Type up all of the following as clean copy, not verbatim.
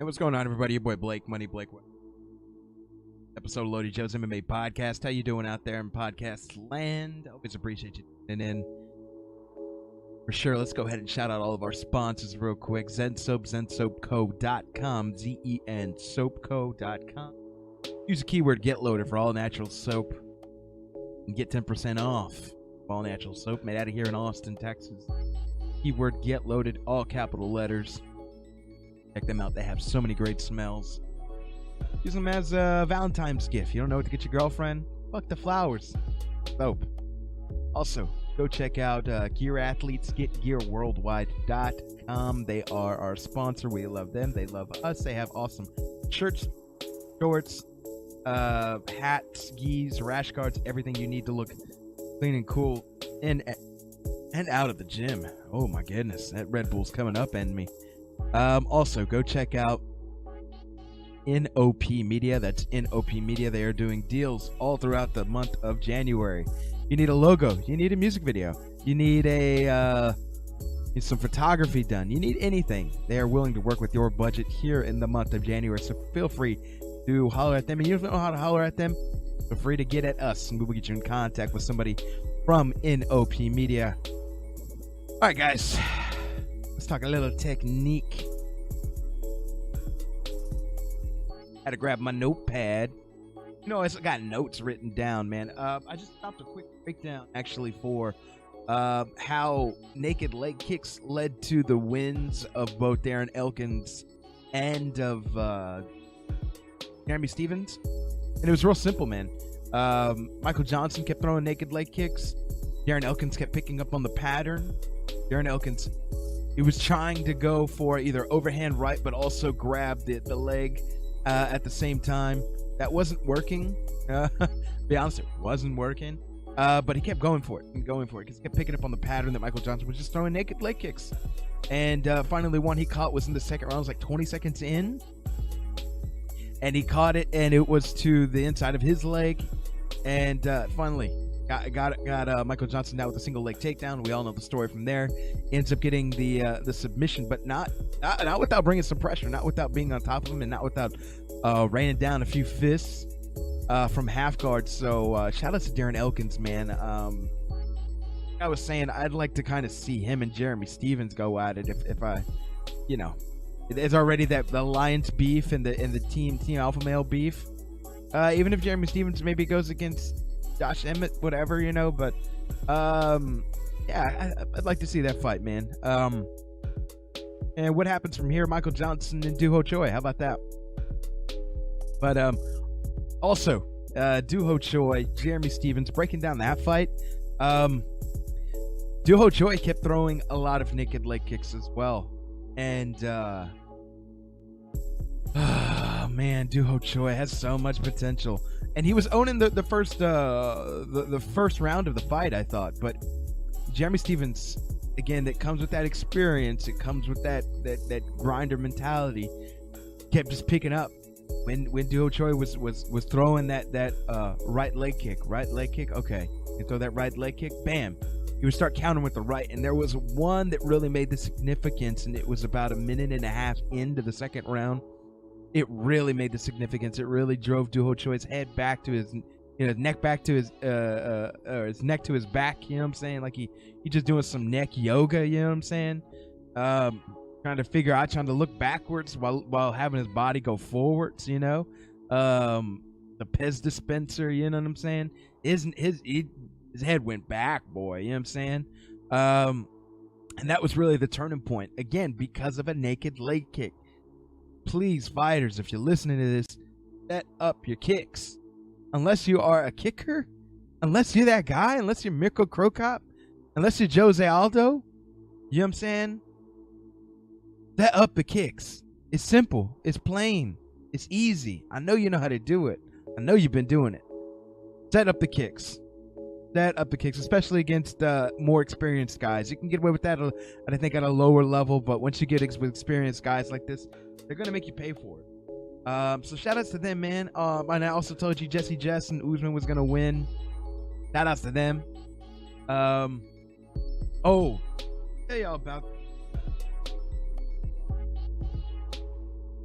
Hey, what's going on, everybody? Your boy Blake, Money Blake. Episode of Lodi Joe's MMA podcast. How you doing out there in podcast land? Always appreciate you tuning in. For sure, let's go ahead and shout out all of our sponsors real quick. Zen Soap, zensoapco.com, Z-E-N, soapco.com. Use the keyword GetLoaded for all natural soap and get 10% off. All natural soap made out of here in Austin, Texas. Keyword GetLoaded, all capital letters. Check them out. They have so many great smells. Use them as a Valentine's gift. You don't know what to get your girlfriend? Fuck the flowers. Soap. Also, go check out Gear Athletes, getgearworldwide.com. They are our sponsor. We love them. They love us. They have awesome shirts, shorts, hats, skis, rash guards, everything you need to look clean and cool in and out of the gym. Oh my goodness, that Red Bull's coming up in me. Also, go check out NOP Media. That's NOP Media. They are doing deals all throughout the month of January. You need a logo. You need a music video. You need some photography done. You need anything. They are willing to work with your budget here in the month of January. So feel free to holler at them. And you don't know how to holler at them? Feel free to get at us, and we will get you in contact with somebody from NOP Media. All right, guys. Let's talk a little technique. Had to grab my notepad. You know, it's got notes written down, man. I just stopped a quick breakdown, actually, for how naked leg kicks led to the wins of both Darren Elkins and of Jeremy Stephens. And it was real simple, man. Michael Johnson kept throwing naked leg kicks. Darren Elkins kept picking up on the pattern. Darren Elkins, he was trying to go for either overhand right, but also grab the leg at the same time. That wasn't working. Be honest, it wasn't working. But he kept going for it because he kept picking up on the pattern that Michael Johnson was just throwing naked leg kicks. And finally, one he caught was in the second round. It was like 20 seconds in. And he caught it, and it was to the inside of his leg. And finally, got Michael Johnson down with a single leg takedown. We all know the story from there. Ends up getting the submission, but not without bringing some pressure, not without being on top of him, and not without raining down a few fists from half guard. So shout out to Darren Elkins, man. I was saying I'd like to kind of see him and Jeremy Stephens go at it. If I, you know, there's already the Alliance beef and the team alpha male beef. Even if Jeremy Stephens maybe goes against Josh Emmett, whatever, you know, but yeah, I'd like to see that fight, man. And what happens from here? Michael Johnson and Doo Ho Choi. How about that? But also, Doo Ho Choi, Jeremy Stephens, breaking down that fight. Doo Ho Choi kept throwing a lot of naked leg kicks as well, and man, Doo Ho Choi has so much potential, and he was owning the first round of the fight, I thought. But Jeremy Stephens, again, that comes with that experience, it comes with that grinder mentality, kept just picking up. When Doo Ho Choi was throwing that right leg kick, okay, you throw that right leg kick, bam, he would start countering with the right. And there was one that really made the significance, and it was about a minute and a half into the second round. It really made the significance. It really drove Doo Ho Choi's head back to his, neck back to his neck to his back. You know what I'm saying? Like he just doing some neck yoga. You know what I'm saying? Trying to figure out, trying to look backwards while having his body go forwards. You know, the Pez dispenser. You know what I'm saying? His head went back, boy. You know what I'm saying? And that was really the turning point, again, because of a naked leg kick. Please, fighters, if you're listening to this, set up your kicks. Unless you are a kicker, unless you're that guy, unless you're Mirko Krokop, unless you're Jose Aldo, you know what I'm saying? Set up the kicks. It's simple. It's plain. It's easy. I know you know how to do it. I know you've been doing it. Set up the kicks. Set up the kicks, especially against more experienced guys. You can get away with that, I think, at a lower level, but once you get with experienced guys like this, they're going to make you pay for it. So shout outs to them, man. And I also told you Jesse Jess and Usman was going to win. Shout outs to them. Tell y'all about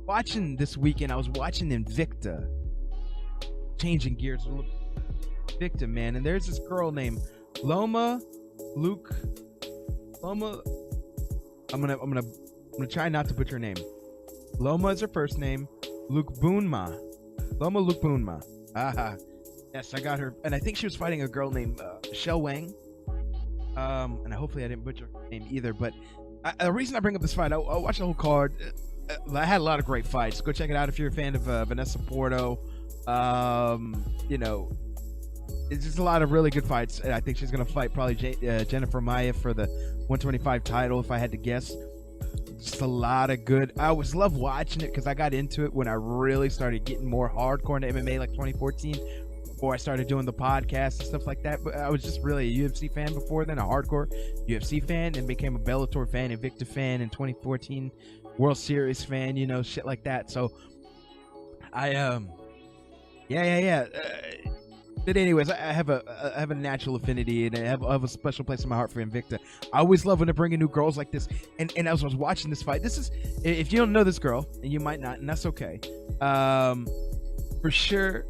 watching this weekend, I was watching Invicta, changing gears a little. Invicta, man, and there's this girl named Loma Luke. Loma, I'm gonna try not to butcher her name. Loma is her first name. Luke Boonma. Loma Luke Boonma. Aha. Yes, I got her, and I think she was fighting a girl named Michelle Wang. And hopefully I didn't butcher her name either. But the reason I bring up this fight, I watched the whole card. I had a lot of great fights. Go check it out if you're a fan of Vanessa Porto. You know, it's just a lot of really good fights. I think she's gonna fight probably Jennifer Maia for the 125 title, if I had to guess. Just a lot of good. I always love watching it because I got into it when I really started getting more hardcore into MMA, like 2014. Before I started doing the podcast and stuff like that. But I was just really a UFC fan before then, a hardcore UFC fan, and became a Bellator fan, Invicta fan in 2014, World Series fan, you know, shit like that. So I but anyways, I have a natural affinity, and I have a special place in my heart for Invicta. I always love when they bring in new girls like this. And as I was watching this fight, this is, if you don't know this girl, and you might not, and that's okay, for sure.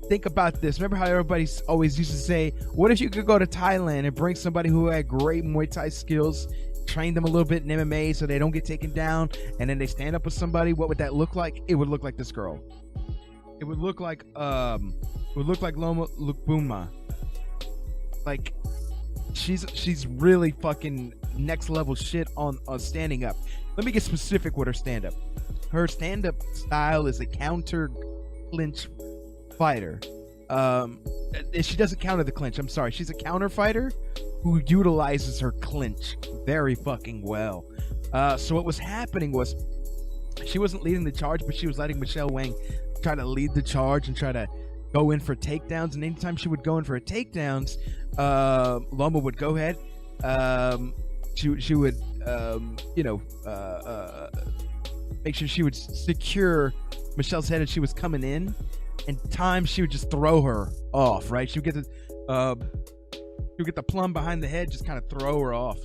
Think about this. Remember how everybody always used to say, what if you could go to Thailand and bring somebody who had great Muay Thai skills, train them a little bit in MMA so they don't get taken down, and then they stand up with somebody? What would that look like? It would look like this girl. It would look like Loma Lukbunma. Like, she's really fucking next level shit on standing up. Let me get specific with her stand up. Her stand up style is a counter clinch fighter. She doesn't counter the clinch. I'm sorry. She's a counter fighter who utilizes her clinch very fucking well. So what was happening was she wasn't leading the charge, but she was letting Michelle Wang try to lead the charge and try to go in for takedowns. And anytime she would go in for a takedowns, Loma would go ahead. She would make sure she would secure Michelle's head as she was coming in. And times she would just throw her off, right? She would get the plumb behind the head, just kind of throw her off.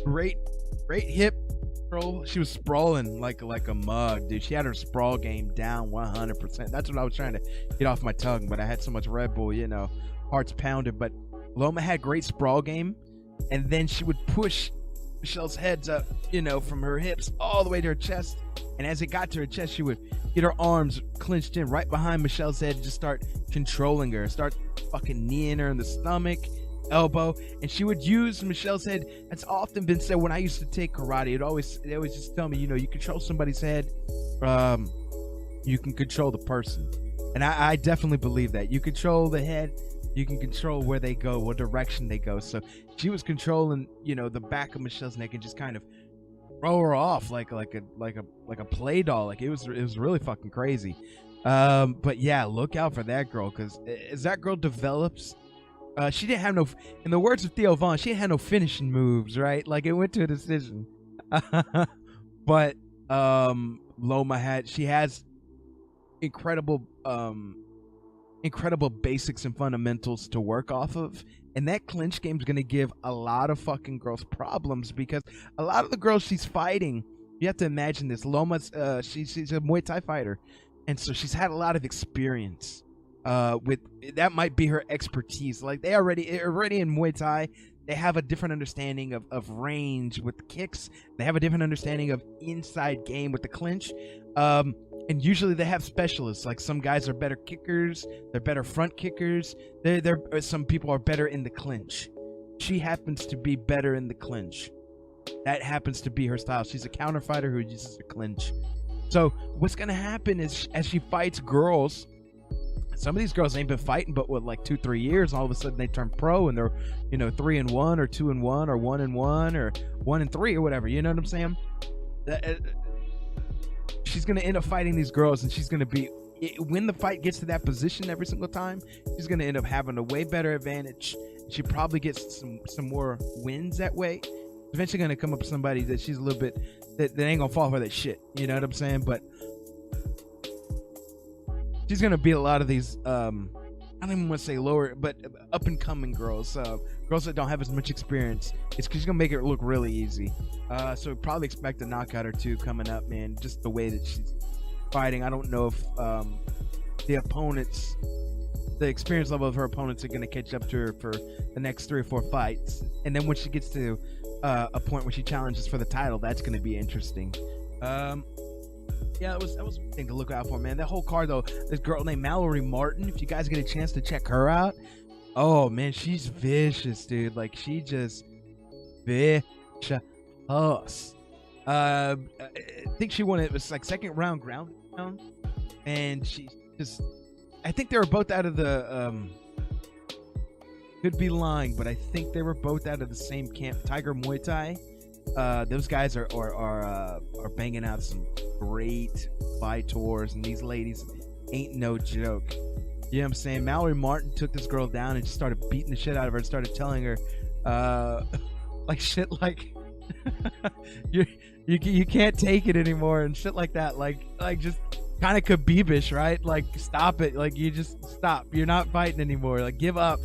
Great hip control. She was sprawling like a mug, dude. She had her sprawl game down 100%. That's what I was trying to get off my tongue, but I had so much Red Bull, you know, hearts pounded. But Loma had great sprawl game, and then she would push Michelle's heads up, you know, from her hips all the way to her chest. And as it got to her chest, she would get her arms clinched in right behind Michelle's head and just start controlling her, start fucking kneeing her in the stomach, elbow. And she would use Michelle's head. That's often been said when I used to take karate. They always just tell me, you know, you control somebody's head, you can control the person. And I definitely believe that. You control the head, you can control where they go, what direction they go. So she was controlling, you know, the back of Michelle's neck and just kind of throw her off like a play doll. Like it was really fucking crazy. But yeah, look out for that girl, because as that girl develops, she didn't have no, in the words of Theo Vaughn, she didn't have no finishing moves, right? Like it went to a decision. But Loma has incredible basics and fundamentals to work off of. And that clinch game is going to give a lot of fucking girls problems, because a lot of the girls she's fighting, you have to imagine this. Loma's, she's a Muay Thai fighter. And so she's had a lot of experience with, that might be her expertise. Like they already in Muay Thai, they have a different understanding of range with kicks. They have a different understanding of inside game with the clinch. And usually they have specialists. Like some guys are better kickers, they're better front kickers. Some people are better in the clinch. She happens to be better in the clinch. That happens to be her style. She's a counter fighter who uses the clinch. So what's gonna happen is, as she fights girls, some of these girls ain't been fighting but what, like 2-3 years, and all of a sudden they turn pro and they're, you know, 3-1 or 2-1 or 1-1 or 1-3 or whatever. You know what I'm saying? She's going to end up fighting these girls, and she's going to be, when the fight gets to that position every single time, she's going to end up having a way better advantage. She probably gets some more wins that way. Eventually going to come up with somebody that she's a little bit, that ain't going to fall for that shit. You know what I'm saying? But she's going to beat a lot of these I don't even want to say lower, but up and coming girls, girls that don't have as much experience. It's just gonna make it look really easy. So probably expect a knockout or two coming up, man. Just the way that she's fighting. I don't know if the experience level of her opponents are gonna catch up to her for the next 3 or 4 fights. And then when she gets to a point where she challenges for the title, that's gonna be interesting. Yeah, that was one thing to look out for, man. That whole card, though, this girl named Mallory Martin, if you guys get a chance to check her out, oh, man, she's vicious, dude. Like, she just vicious. I think she won it. It was like second round ground round, and she just, I think they were both out of the, could be lying, but I think they were both out of the same camp, Tiger Muay Thai. Those guys are banging out some great fighters, and these ladies ain't no joke. You know what I'm saying? Mallory Martin took this girl down and just started beating the shit out of her and started telling her like shit like you can't take it anymore and shit like that, like just kind of Khabib-ish, right? Like, stop it, like, you just stop, you're not fighting anymore, like, give up,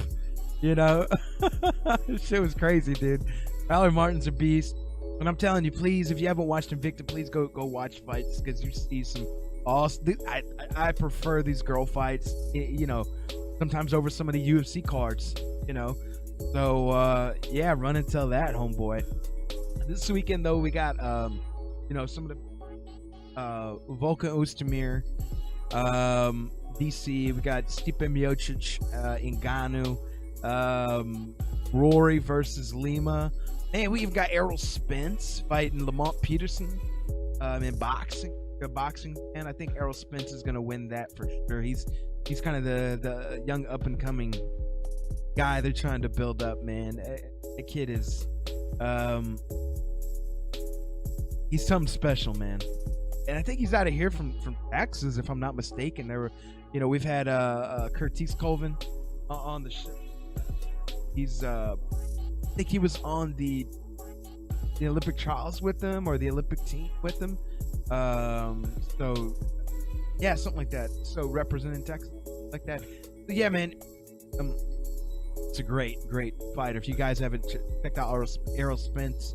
you know. Shit was crazy, dude. Mallory Martin's a beast. And I'm telling you, please, if you haven't watched Invicta, please go watch fights, because you see some awesome. I prefer these girl fights, you know, sometimes over some of the UFC cards, you know. So yeah, run and tell that, homeboy. This weekend though, we got you know, some of the Volkan Oezdemir, DC. We got Stipe Miocic, Ngannou, Rory versus Lima. And we even got Errol Spence fighting Lamont Peterson in boxing. And I think Errol Spence is going to win that for sure. He's kind of the young up and coming guy they're trying to build up, man. The kid is he's something special, man. And I think he's out of here from Texas, if I'm not mistaken. There were, you know, we've had Curtis Colvin on the show. He's I think he was on the Olympic trials with them, or the Olympic team with them. So yeah, something like that. So representing Texas like that. So yeah, man, it's a great fighter. If you guys haven't checked out Errol Spence,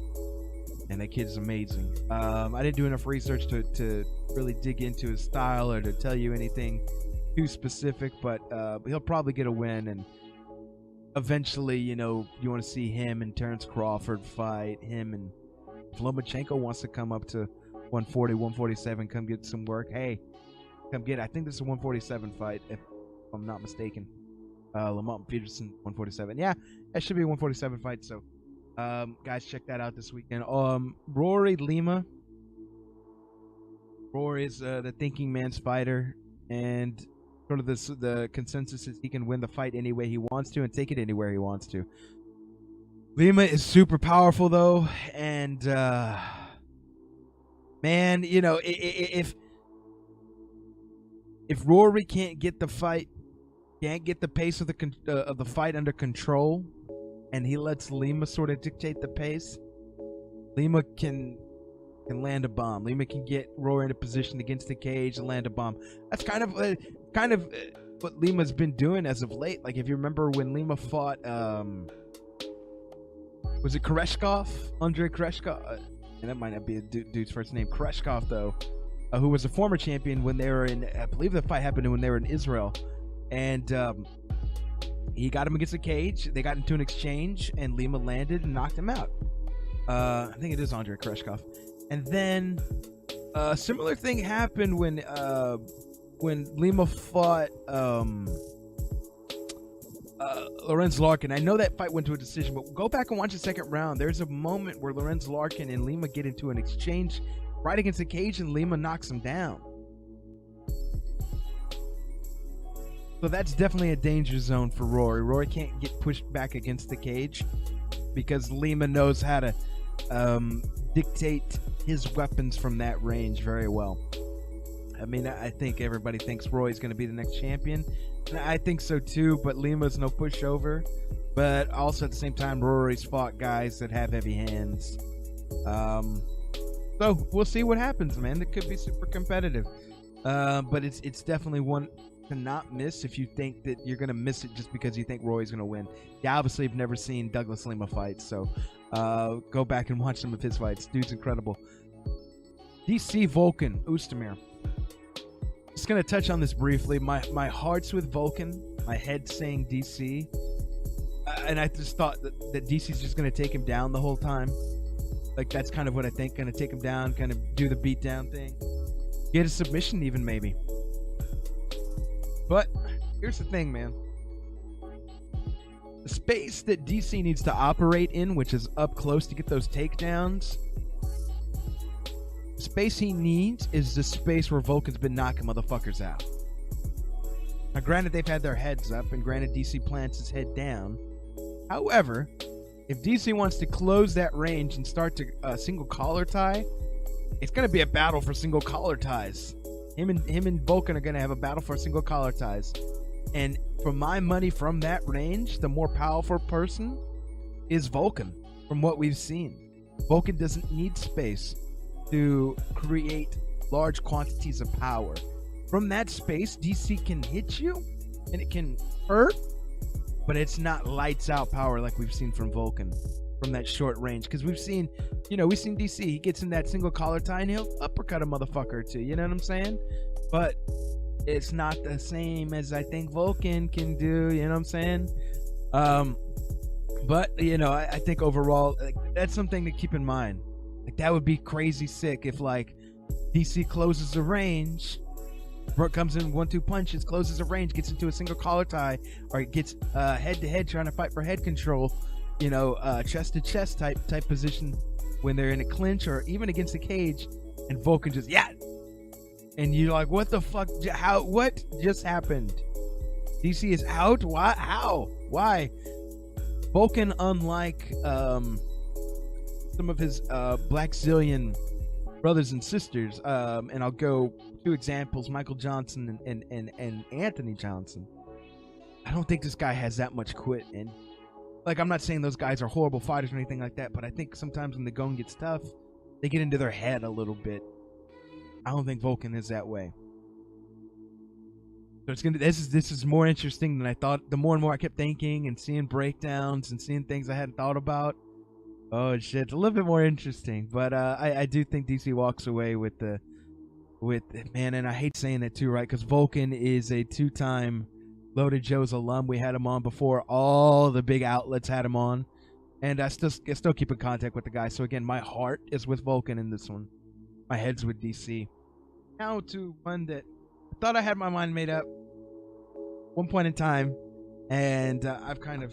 and that kid is amazing. I didn't do enough research to really dig into his style or to tell you anything too specific, but he'll probably get a win. And eventually, you know, you want to see him and Terrence Crawford fight. Him and if Lomachenko wants to come up to 140, 147, come get some work. Hey, come get it. I think this is a 147 fight, if I'm not mistaken. Lamont Peterson, 147. Yeah, that should be a 147 fight. So, guys, check that out this weekend. Rory Lima. Rory is the thinking man's fighter, and sort of the consensus is he can win the fight any way he wants to and take it anywhere he wants to. Lima is super powerful though, and man, you know, if Rory can't get the pace of the fight under control, and he lets Lima sort of dictate the pace, Lima can land a bomb. Lima can get Rory in a position against the cage and land a bomb. That's kind of what Lima's been doing as of late. Like, if you remember when Lima fought, was it Koreshkov? Andrei Koreshkov? And that might not be a dude's first name. Koreshkov, though, who was a former champion when they were in, I believe the fight happened when they were in Israel. And he got him against the cage. They got into an exchange, and Lima landed and knocked him out. I think it is Andrei Koreshkov. And then a similar thing happened when Lima fought Lorenz Larkin. I know that fight went to a decision, but go back and watch the second round. There's a moment where Lorenz Larkin and Lima get into an exchange right against the cage, and Lima knocks him down. So that's definitely a danger zone for Rory. Rory can't get pushed back against the cage because Lima knows how to dictate his weapons from that range very well. I mean, I think everybody thinks Roy's going to be the next champion. And I think so too, but Lima's no pushover. But also at the same time, Rory's fought guys that have heavy hands. So we'll see what happens, man. It could be super competitive. But it's definitely one to not miss if you think that you're gonna miss it just because you think Roy's gonna win. Yeah, obviously you've never seen Douglas Lima fight, so go back and watch some of his fights. Dude's incredible. DC Volkan Oezdemir. Just gonna touch on this briefly. My heart's with Volkan. My head's saying DC, and I just thought that DC's just gonna take him down the whole time. Like, that's kind of what I think. Gonna take him down, kind of do the beatdown thing, get a submission even maybe. But here's the thing, man. The space that DC needs to operate in, which is up close to get those takedowns, the space he needs is the space where Volkan's been knocking motherfuckers out. Now, granted, they've had their heads up, and granted, DC plants his head down. However, if DC wants to close that range and start to single collar tie, it's going to be a battle for single collar ties. Him and Volkan are going to have a battle for single collar ties. And for my money, from that range, the more powerful person is Volkan, from what we've seen. Volkan doesn't need space to create large quantities of power. From that space, DC can hit you, and it can hurt, but it's not lights out power like we've seen from Volkan from that short range. Because we've seen DC, he gets in that single collar tie and he'll uppercut a motherfucker or two, you know what I'm saying? But it's not the same as I think Volkan can do, you know what I'm saying? But, I think overall, like, that's something to keep in mind. Like, that would be crazy sick if, like, DC closes the range, Brooke comes in 1-2 punches, closes the range, gets into a single collar tie, or gets head to head trying to fight for head control, chest to chest type position when they're in a clinch or even against the cage, and Volkan just and you're like, what the fuck? What just happened? DC is out? Why? How? Why? Volkan, unlike some of his Black Zillion brothers and sisters, and I'll go 2 examples, Michael Johnson and Anthony Johnson. I don't think this guy has that much quit in. Like, I'm not saying those guys are horrible fighters or anything like that, but I think sometimes when the going gets tough, they get into their head a little bit. I don't think Volkan is that way. So this is more interesting than I thought. The more and more I kept thinking and seeing breakdowns and seeing things I hadn't thought about. Oh shit, it's a little bit more interesting. But I do think DC walks away with man, and I hate saying that too, right? Because Volkan is a 2-time Loaded Joe's alum. We had him on before all the big outlets had him on, and I still keep in contact with the guy. So again, my heart is with Volkan in this one. My head's with DC. Now to one that I thought I had my mind made up one point in time, and I've kind of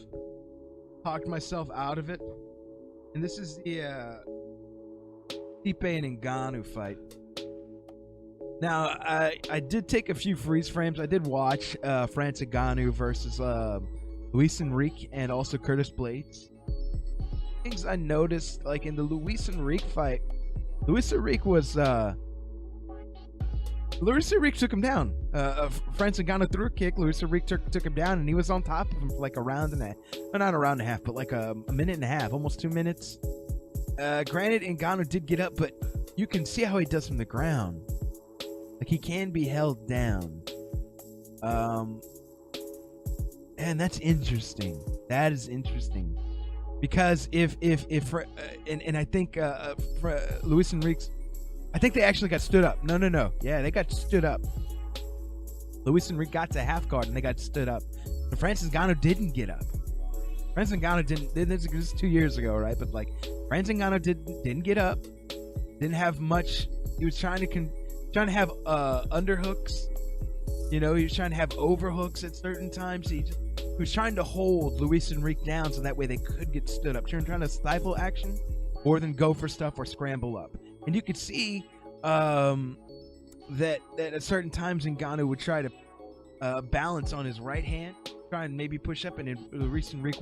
talked myself out of it. And this is the Stipe and Ngannou fight. Now, I did take a few freeze frames. I did watch Francis Ngannou versus Luis Enrique and also Curtis Blades. Things I noticed, like in the Luis Enrique fight, Luis Enrique took him down. Francis Ngannou threw a kick. Luis Enrique took him down, and he was on top of him for like a round and a half. Well, not a round and a half, but like a minute and a half, almost 2 minutes. Granted, Ngannou did get up, but you can see how he does from the ground. Like, he can be held down. And that's interesting. That is interesting. Because if I think Luis Enrique's, I think they actually got stood up. No. Yeah, they got stood up. Luis Enrique got to half guard and they got stood up. But Francis Ngannou didn't get up. Francis Ngannou didn't. This is 2 years ago, right? But like, Francis Ngannou didn't get up. Didn't have much. He was trying to have underhooks. He was trying to have overhooks at certain times. He was trying to hold Luis Enrique down so that way they could get stood up. Trying to stifle action more than go for stuff or scramble up. And you could see that at certain times Ngannou would try to balance on his right hand, try and maybe push up, and then Luis Enrique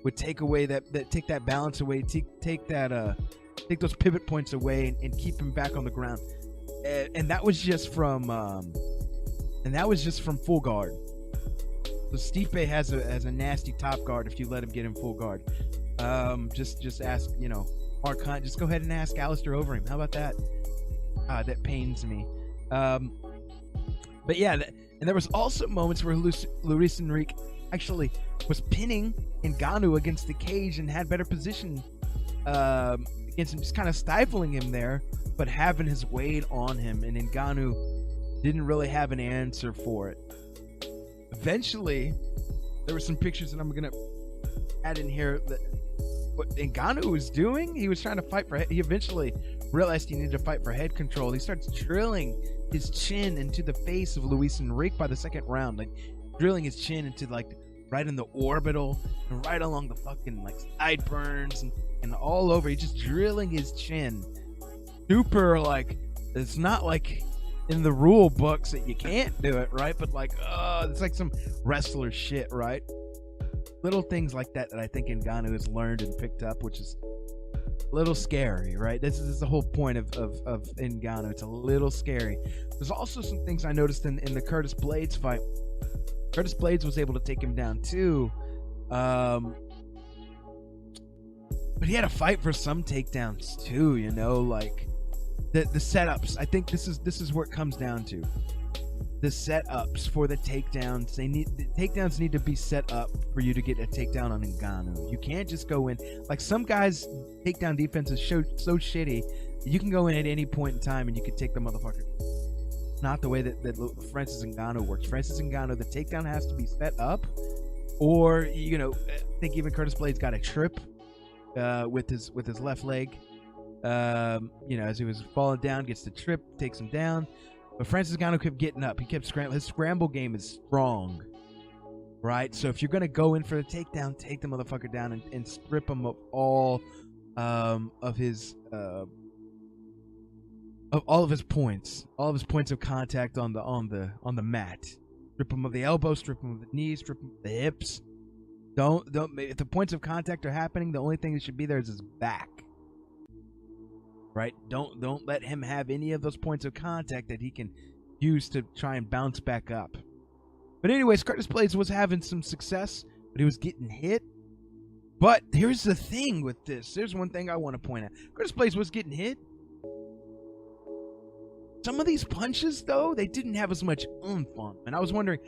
would take away take that balance away, take those pivot points away, and keep him back on the ground. And that was just from full guard. So Stipe has a nasty top guard if you let him get in full guard. Just ask, Mark Hunt. Just go ahead and ask Alistair Overeem. How about that? That pains me. But yeah, And there was also moments where Luis Enrique actually was pinning Ngannou against the cage and had better position against him, just kind of stifling him there, but having his weight on him, and Ngannou didn't really have an answer for it. Eventually, there were some pictures that I'm going to add in here that what Ngannou was doing. He was trying to fight for. He eventually realized he needed to fight for head control. He starts drilling his chin into the face of Luis Enrique by the second round, like drilling his chin into like right in the orbital and right along the fucking like sideburns and all over. He's just drilling his chin. Super like, it's not like in the rule books that you can't do it, right? But like, it's like some wrestler shit, right? Little things like that I think Ngannou has learned and picked up, which is a little scary, right? This is the whole point of Ngannou. It's a little scary. There's also some things I noticed in the Curtis Blaydes fight. Curtis Blaydes was able to take him down too, but he had to fight for some takedowns too. You know, like the setups. I think this is where it comes down to. The setups for the takedowns, the takedowns need to be set up for you to get a takedown on Ngannou. You can't just go in like some guys' takedown defense is so shitty. You can go in at any point in time and you can take the motherfucker. Not the way that Francis Ngannou works. Francis Ngannou, the takedown has to be set up, or you know, I think even Curtis Blaydes got a trip with his left leg. You know, as he was falling down, gets the trip, takes him down. But Francis Ngannou kept getting up. He kept scrambling. His scramble game is strong, right? So if you're going to go in for the takedown, take the motherfucker down and strip him of all of his points, all of his points of contact on the mat. Strip him of the elbow, strip him of the knees, strip him of the hips. Don't. If the points of contact are happening, the only thing that should be there is his back. Right? Don't let him have any of those points of contact that he can use to try and bounce back up. But anyways, Curtis Blaydes was having some success, but he was getting hit. But here's the thing with this. There's one thing I want to point out. Curtis Blaydes was getting hit. Some of these punches, though, they didn't have as much oomph on them. And I was wondering,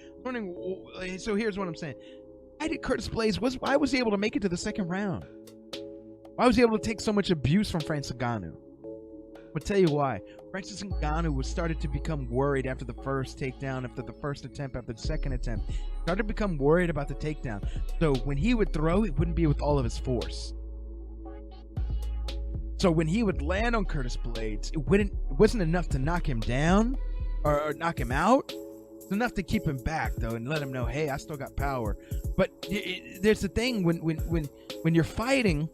so here's what I'm saying. Why did Curtis Blaydes, why was he able to make it to the second round? Why was he able to take so much abuse from Francis Ngannou? I'll tell you why. Francis Ngannou started to become worried after the first takedown, after the first attempt, after the second attempt. Started to become worried about the takedown. So when he would throw, it wouldn't be with all of his force. So when he would land on Curtis Blaydes, it wasn't enough to knock him down or knock him out. It's enough to keep him back though and let him know, hey, I still got power. But there's the thing when you're fighting,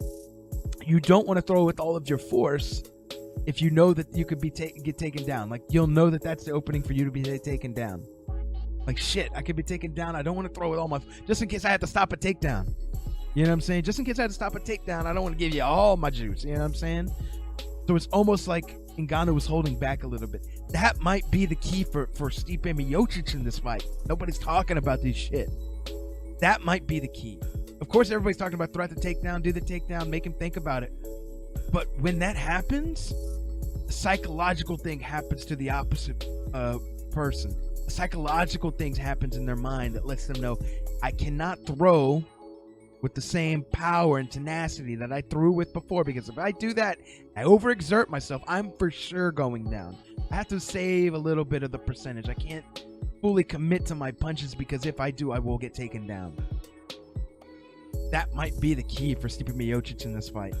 you don't want to throw with all of your force. If you know that you could get taken down, like you'll know that that's the opening for you to be taken down. Like shit, I could be taken down. I don't want to throw with all my, just in case I have to stop a takedown. You know what I'm saying? Just in case I had to stop a takedown, I don't want to give you all my juice. You know what I'm saying? So it's almost like Ngannou was holding back a little bit. That might be the key for Stipe Miocic in this fight. Nobody's talking about this shit. That might be the key. Of course, everybody's talking about threat the takedown, do the takedown, make him think about it. But when that happens, a psychological thing happens to the opposite person. A psychological thing happens in their mind that lets them know, I cannot throw with the same power and tenacity that I threw with before, because if I do that, I overexert myself, I'm for sure going down. I have to save a little bit of the percentage. I can't fully commit to my punches, because if I do, I will get taken down. That might be the key for Stipe Miocic in this fight.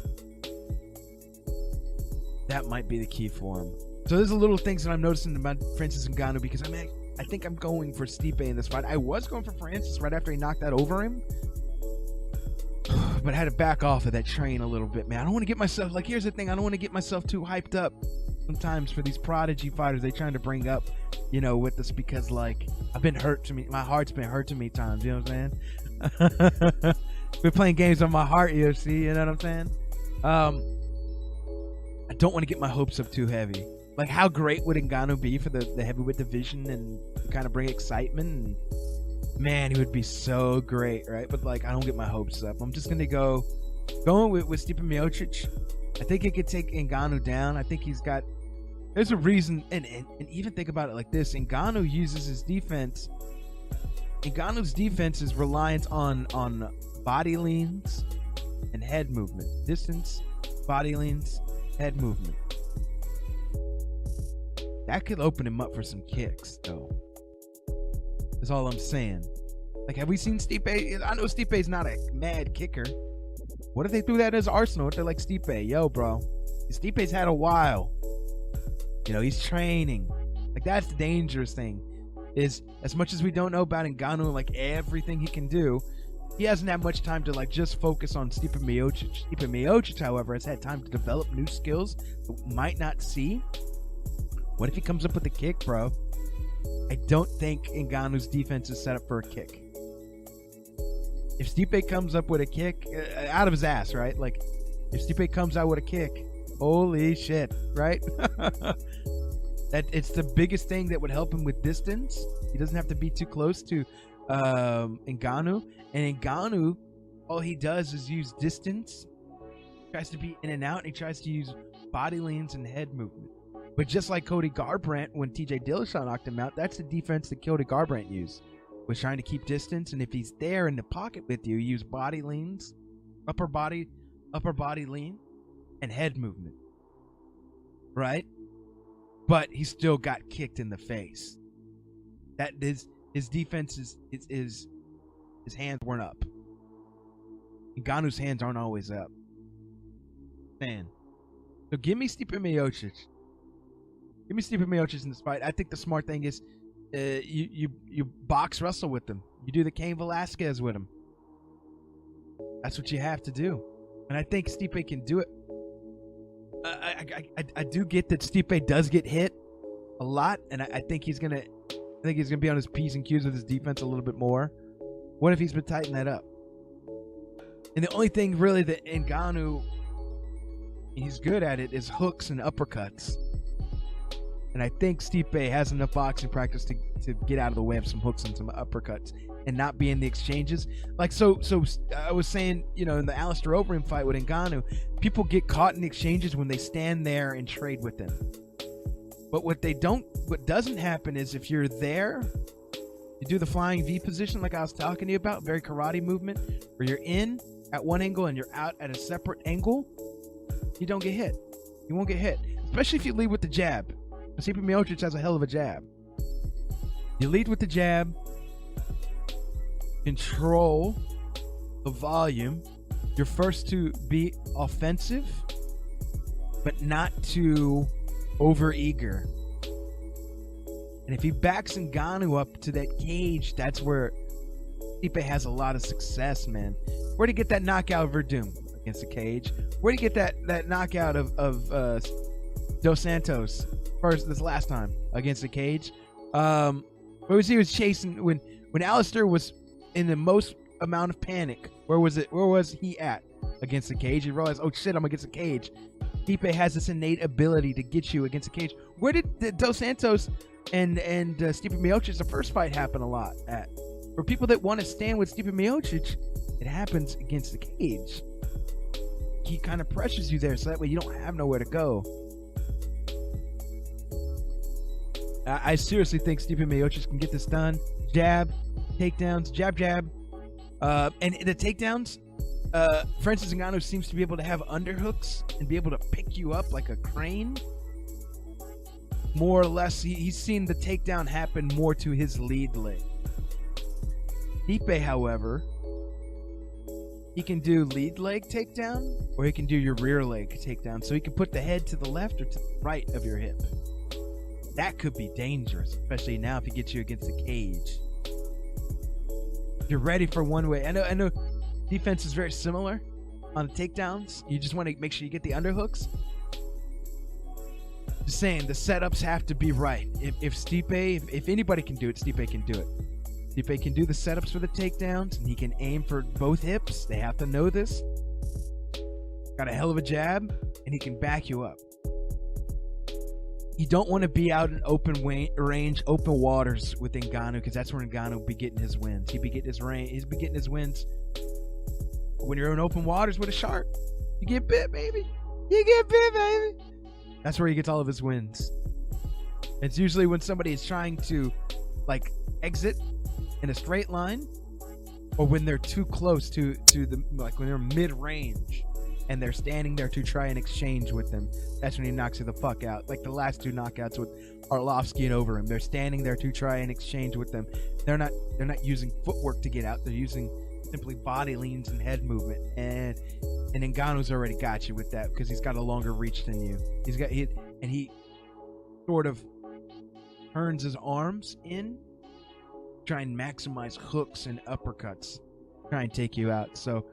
That might be the key for him. So there's a little things that I'm noticing about Francis Ngannou, because I think I'm going for Stipe in this fight. I was going for Francis right after he knocked that over him, but I had to back off of that train a little bit, man. I don't want to get myself, like, here's the thing, I don't want to get myself too hyped up sometimes for these prodigy fighters they trying to bring up, you know, with us, because, like, I've been hurt to me, my heart's been hurt to me times, you know what I'm saying? We're playing games on my heart, UFC, you know what I'm saying? I don't want to get my hopes up too heavy. Like, how great would Ngannou be for the heavyweight division and kind of bring excitement? And man, he would be so great, right? But like, I don't get my hopes up. I'm just gonna going with Stipe Miocic. I think he could take Ngannou down. I think he's got There's a reason, and even think about it like this: Ngannou uses his defense. Ngannou's defense is reliant on body leans and head movement, distance, body leans, head movement. That could open him up for some kicks, though. That's all I'm saying. Like, have we seen Stipe? I know Stipe's not a mad kicker. What if they threw that in his arsenal? If they're like, Stipe, yo, bro, Stipe's had a while. You know, he's training. Like, that's the dangerous thing. Is as much as we don't know about Ngannou, like everything he can do, he hasn't had much time to like just focus on Stipe Miocic. Stipe Miocic, however, has had time to develop new skills that we might not see. What if he comes up with a kick, bro? I don't think Ngannou's defense is set up for a kick. If Stipe comes up with a kick out of his ass, right? Like, if Stipe comes out with a kick, holy shit, right? That it's the biggest thing that would help him with distance. He doesn't have to be too close to Ngannou. And Ngannou, all he does is use distance. He tries to be in and out, and he tries to use body leans and head movement. But just like Cody Garbrandt, when TJ Dillashaw knocked him out, that's the defense that Cody Garbrandt used. Was trying to keep distance, and if he's there in the pocket with you, use body leans, upper body lean, and head movement. Right? But he still got kicked in the face. That is his defense is his hands weren't up. Ngannou's hands aren't always up. Man. So give me Stipe Miocic. Give me Stipe Miocic in this fight. I think the smart thing is you box wrestle with him. You do the Cain Velasquez with him. That's what you have to do. And I think Stipe can do it. I do get that Stipe does get hit a lot, and I think he's gonna be on his P's and Q's with his defense a little bit more. What if he's been tightening that up? And the only thing really that Ngannou he's good at it is hooks and uppercuts. And I think Stipe has enough boxing practice to get out of the way of some hooks and some uppercuts and not be in the exchanges. Like, so I was saying, you know, in the Alistair Overeem fight with Ngannou, people get caught in the exchanges when they stand there and trade with them. But what doesn't happen is if you're there, you do the flying V position like I was talking to you about, very karate movement, where you're in at one angle and you're out at a separate angle, you don't get hit. You won't get hit, especially if you lead with the jab. Stipe Miocic has a hell of a jab. You lead with the jab, control the volume. You're first to be offensive, but not too overeager. And if he backs Ngannou up to that cage, that's where Stipe has a lot of success, man. Where'd he get that knockout of Verdum against the cage? Where'd he get that knockout of Dos Santos this last time against the cage? Where was he chasing when Alistair was in the most amount of panic? Where was he at against the cage? He realized, oh shit, I'm against the cage. Stipe has this innate ability to get you against the cage. Where did Dos Santos and Stipe Miocic, the first fight, happen a lot at? For people that want to stand with Stipe Miocic, it happens against the cage. He kind of pressures you there, so that way you don't have nowhere to go. I seriously think Stipe Miocic can get this done. Jab, takedowns, jab. And the takedowns, Francis Ngannou seems to be able to have underhooks and be able to pick you up like a crane. More or less, he's seen the takedown happen more to his lead leg. Stipe, however, he can do lead leg takedown, or he can do your rear leg takedown. So he can put the head to the left or to the right of your hip. That could be dangerous, especially now if he gets you against the cage. If you're ready for one way. I know defense is very similar on the takedowns. You just want to make sure you get the underhooks. Just saying, the setups have to be right. If Stipe, if anybody can do it, Stipe can do it. Stipe can do the setups for the takedowns, and he can aim for both hips. They have to know this. Got a hell of a jab, and he can back you up. You don't want to be out in open range, open waters with Ngannou, because that's where Ngannou will be getting his wins. He'd be getting his wins when you're in open waters with a shark. You get bit, baby. You get bit, baby. That's where he gets all of his wins. It's usually when somebody is trying to like exit in a straight line, or when they're too close to the, like when they're mid-range and they're standing there to try and exchange with them. That's when he knocks you the fuck out. Like the last two knockouts with Arlovsky and Overeem, they're standing there to try and exchange with them. They're not using footwork to get out. They're using simply body leans and head movement. And Ngannou's already got you with that because he's got a longer reach than you. He sort of turns his arms in, try and maximize hooks and uppercuts, try and take you out. So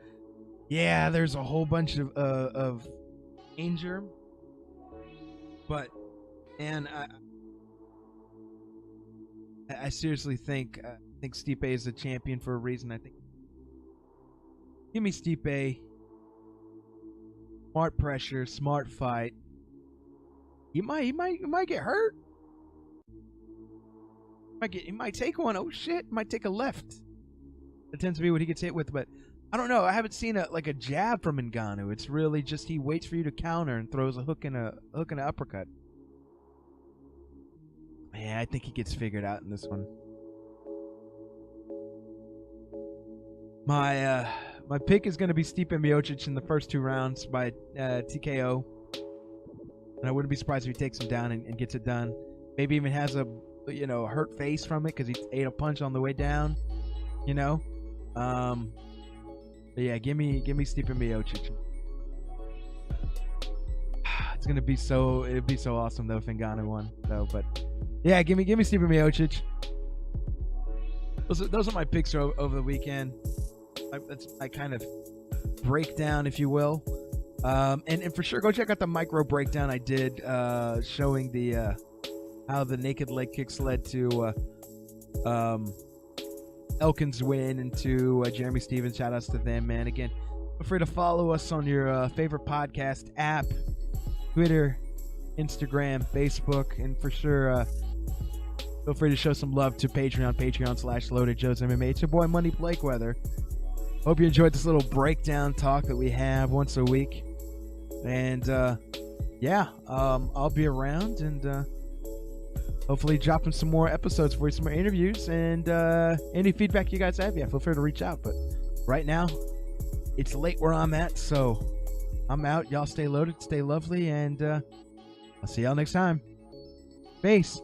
yeah, there's a whole bunch of danger, but man, I seriously think Stipe is a champion for a reason. I think give me Stipe. Smart pressure, smart fight. He might get hurt. He might take one. Oh shit! Might take a left. That tends to be what he gets hit with, but I don't know. I haven't seen a jab from Ngannou. It's really just he waits for you to counter and throws a hook and an uppercut. Man, I think he gets figured out in this one. My pick is going to be Stipe Miocic in the first 2 rounds by TKO, and I wouldn't be surprised if he takes him down and gets it done. Maybe even has a hurt face from it because he ate a punch on the way down. But yeah, give me Stipe Miocic. It's gonna be it'd be so awesome though if Ngannou won though. But yeah, give me Stipe Miocic. Those are my picks over the weekend. That's my kind of breakdown, if you will. And for sure, go check out the micro breakdown I did showing the how the naked leg kicks led to Elkin's win and to Jeremy Stevens. Shout outs to them, man. Again, feel free to follow us on your favorite podcast app, Twitter, Instagram, Facebook, and for sure feel free to show some love to patreon.com/LoadedJoesMMA. It's your boy Money Blakeweather. Hope you enjoyed this little breakdown talk that we have once a week. And I'll be around and hopefully dropping some more episodes for you, some more interviews, and any feedback you guys have, feel free to reach out. But right now, it's late where I'm at, so I'm out. Y'all stay loaded, stay lovely, and I'll see y'all next time. Peace.